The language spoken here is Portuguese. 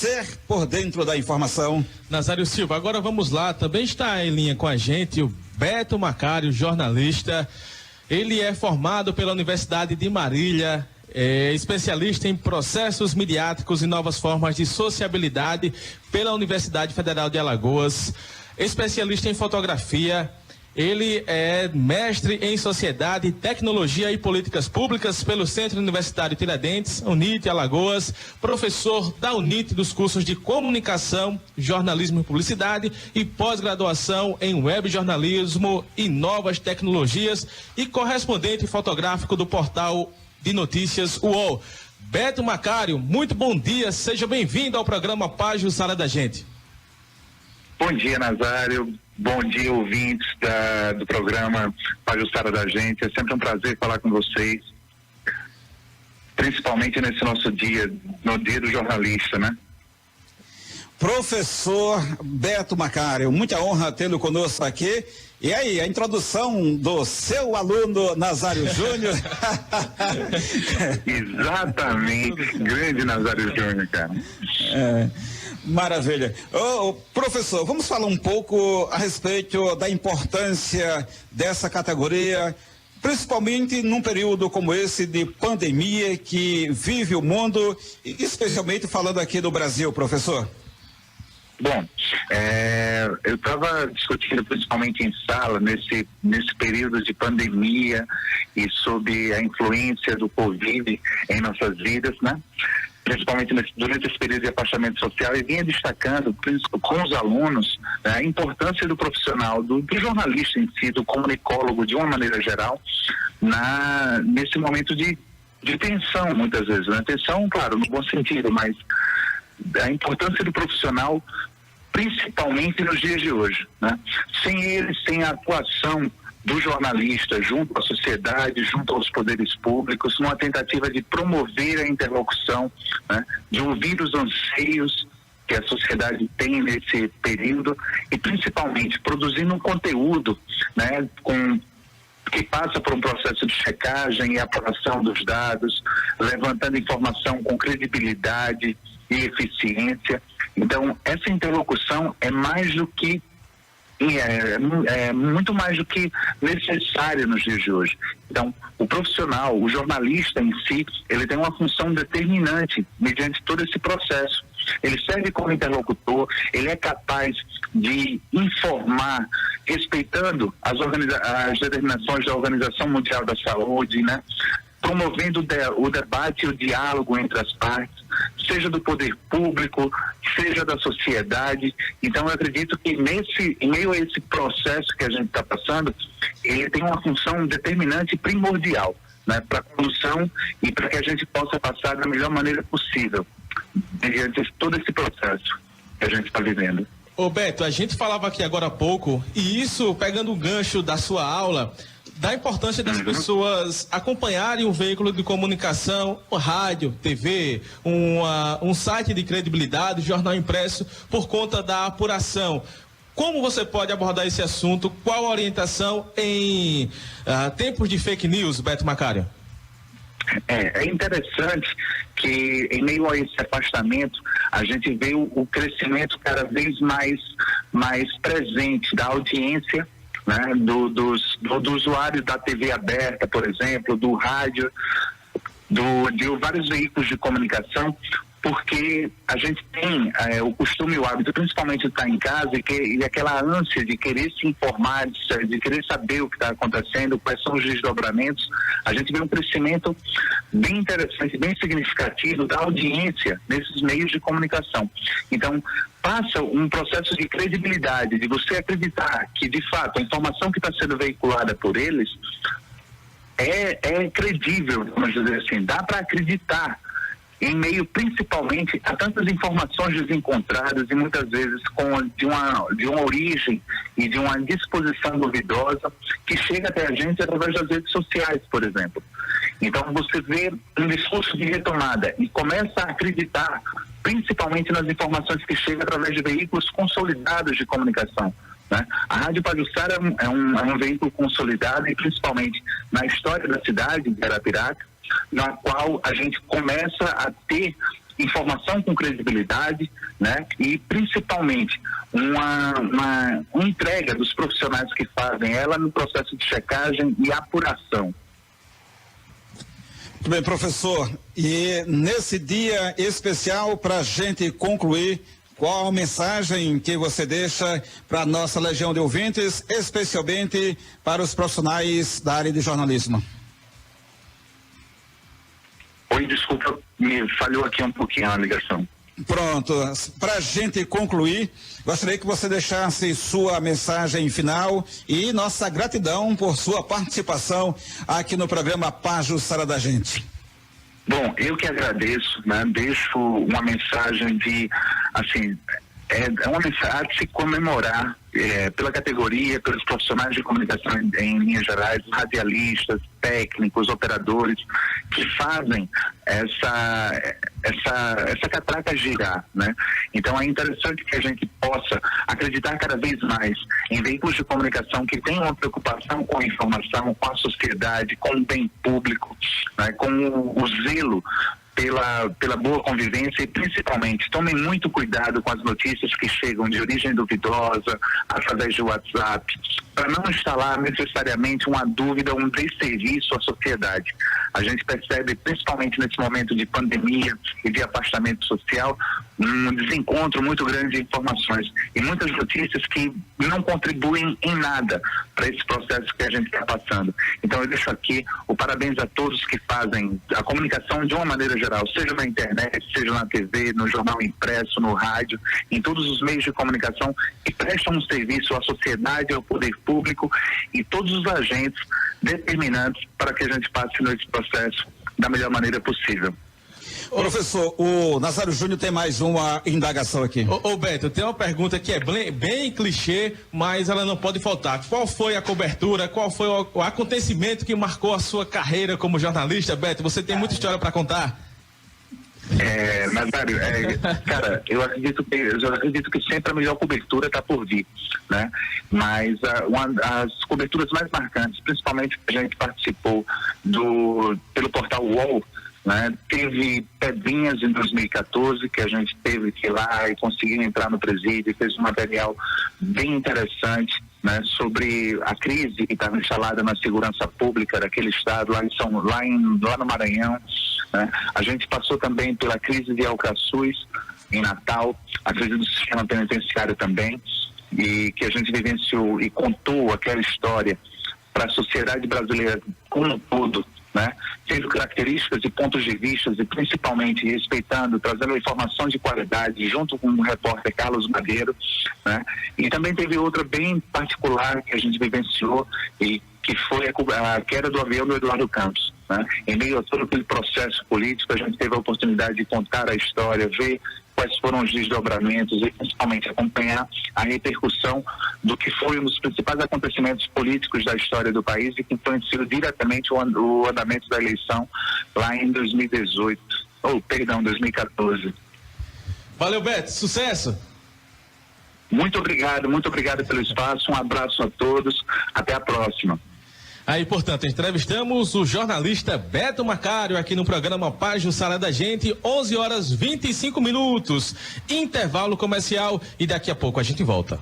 você por dentro da informação. Nazário Silva, agora vamos lá, também está em linha com a gente o Beto Macário, jornalista. Ele é formado pela Universidade de Marília, é especialista em processos midiáticos e novas formas de sociabilidade pela Universidade Federal de Alagoas, especialista em fotografia. Ele é mestre em Sociedade, Tecnologia e Políticas Públicas pelo Centro Universitário Tiradentes, UNIT Alagoas, professor da UNIT dos cursos de Comunicação, Jornalismo e Publicidade e pós-graduação em Web Jornalismo e Novas Tecnologias e correspondente fotográfico do portal de notícias UOL. Beto Macário, muito bom dia, seja bem-vindo ao programa Pajuçara da Gente. Bom dia, Nazário. Bom dia, ouvintes do programa Pajuçara da Gente. É sempre um prazer falar com vocês, principalmente nesse nosso dia, no dia do jornalista, né? Professor Beto Macário, muita honra tê-lo conosco aqui. E aí, a introdução do seu aluno Nazário Júnior? Exatamente, grande Nazário Júnior, cara. Maravilha. Professor, vamos falar um pouco a respeito da importância dessa categoria, principalmente num período como esse de pandemia que vive o mundo, especialmente falando aqui do Brasil, professor. Bom, eu estava discutindo principalmente em sala nesse período de pandemia e sobre a influência do Covid em nossas vidas, né? Principalmente durante esse período de afastamento social, e vinha destacando com os alunos, né, a importância do profissional, do jornalista em si, do comunicólogo de uma maneira geral, nesse momento de tensão, muitas vezes, né? Tensão, claro, no bom sentido, mas a importância do profissional, principalmente nos dias de hoje, né? Sem ele, sem a atuação do jornalista junto à sociedade, junto aos poderes públicos, numa tentativa de promover a interlocução, né, de ouvir os anseios que a sociedade tem nesse período e principalmente produzindo um conteúdo, né, que passa por um processo de checagem e apuração dos dados, levantando informação com credibilidade e eficiência. Então, essa interlocução é mais do que muito mais do que necessário nos dias de hoje. Então, o profissional, o jornalista em si, ele tem uma função determinante mediante todo esse processo. Ele serve como interlocutor, ele é capaz de informar, respeitando as determinações da Organização Mundial da Saúde, né? Promovendo o debate e o diálogo entre as partes, seja do poder público, seja da sociedade. Então, eu acredito que em meio a esse processo que a gente está passando, ele tem uma função determinante e primordial, né, para a condução e para que a gente possa passar da melhor maneira possível, mediante todo esse processo que a gente está vivendo. Ô Beto, a gente falava aqui agora há pouco, e isso pegando o gancho da sua aula, da importância das pessoas acompanharem um veículo de comunicação, rádio, TV, um site de credibilidade, jornal impresso, por conta da apuração. Como você pode abordar esse assunto? Qual a orientação em tempos de fake news, Beto Macário? É interessante que em meio a esse afastamento a gente vê o crescimento cada vez mais presente da audiência, né, do usuário da TV aberta, por exemplo, do rádio, de vários veículos de comunicação, porque a gente tem o costume e o hábito, principalmente de estar em casa e aquela ânsia de querer se informar, de querer saber o que está acontecendo, quais são os desdobramentos. A gente vê um crescimento bem interessante, bem significativo da audiência nesses meios de comunicação. Então, passa um processo de credibilidade, de você acreditar que, de fato, a informação que está sendo veiculada por eles é credível, vamos dizer assim, dá para acreditar, em meio principalmente a tantas informações desencontradas e muitas vezes de uma origem e de uma disposição duvidosa que chega até a gente através das redes sociais, por exemplo. Então você vê um discurso de retomada e começa a acreditar principalmente nas informações que chegam através de veículos consolidados de comunicação, né? A Rádio Pajuçara é um veículo consolidado e principalmente na história da cidade de Arapiraca, na qual a gente começa a ter informação com credibilidade, né? E principalmente uma entrega dos profissionais que fazem ela no processo de checagem e apuração. Muito bem, professor. E nesse dia especial, para a gente concluir, qual a mensagem que você deixa para a nossa legião de ouvintes, especialmente para os profissionais da área de jornalismo? Oi, desculpa, me falhou aqui um pouquinho a ligação. Pronto, para a gente concluir, gostaria que você deixasse sua mensagem final e nossa gratidão por sua participação aqui no programa Pajuçara da Gente. Bom, eu que agradeço, né? Deixo uma mensagem de, assim, é uma mensagem de se comemorar pela categoria, pelos profissionais de comunicação em linhas gerais, radialistas, técnicos, operadores, que fazem essa catraca girar, né? Então é interessante que a gente possa acreditar cada vez mais em veículos de comunicação que tenham uma preocupação com a informação, com a sociedade, com o bem público, né? Com o zelo pela boa convivência e principalmente tomem muito cuidado com as notícias que chegam de origem duvidosa através de WhatsApp, para não instalar necessariamente uma dúvida, um desserviço à sociedade. A gente percebe, principalmente nesse momento de pandemia e de afastamento social, um desencontro muito grande de informações e muitas notícias que não contribuem em nada para esse processo que a gente está passando. Então eu deixo aqui o parabéns a todos que fazem a comunicação de uma maneira geral, seja na internet, seja na TV, no jornal impresso, no rádio, em todos os meios de comunicação que prestam um serviço à sociedade, ao poder público e todos os agentes determinantes para que a gente passe nesse processo da melhor maneira possível. Professor, o Nazário Júnior tem mais uma indagação aqui. Ô Beto, tem uma pergunta que é bem clichê, mas ela não pode faltar. Qual foi a cobertura, qual foi o acontecimento que marcou a sua carreira como jornalista, Beto? Você tem muita história para contar? Nazário, cara, eu acredito que sempre a melhor cobertura está por vir, né? Mas as coberturas mais marcantes, principalmente que a gente participou pelo portal UOL, né? Teve Pedrinhas em 2014, que a gente teve que ir lá e conseguir entrar no presídio e fez um material bem interessante, né? Sobre a crise que estava instalada na segurança pública daquele estado, lá no Maranhão, né? A gente passou também pela crise de Alcaçuz, em Natal, a crise do sistema penitenciário também, e que a gente vivenciou e contou aquela história para a sociedade brasileira como um todo, né? Tendo características e pontos de vista e principalmente respeitando, trazendo informação de qualidade junto com o repórter Carlos Madeiro, né? E também teve outra bem particular que a gente vivenciou e que foi a queda do avião do Eduardo Campos, né? Em meio a todo aquele processo político, a gente teve a oportunidade de contar a história, ver quais foram os desdobramentos e principalmente acompanhar a repercussão do que foi um dos principais acontecimentos políticos da história do país e que influenciou diretamente o andamento da eleição lá em 2014. Valeu, Beto, sucesso! Muito obrigado pelo espaço, um abraço a todos, até a próxima. Aí, portanto, entrevistamos o jornalista Beto Macário aqui no programa Pajuçara da Gente, 11h25, intervalo comercial e daqui a pouco a gente volta.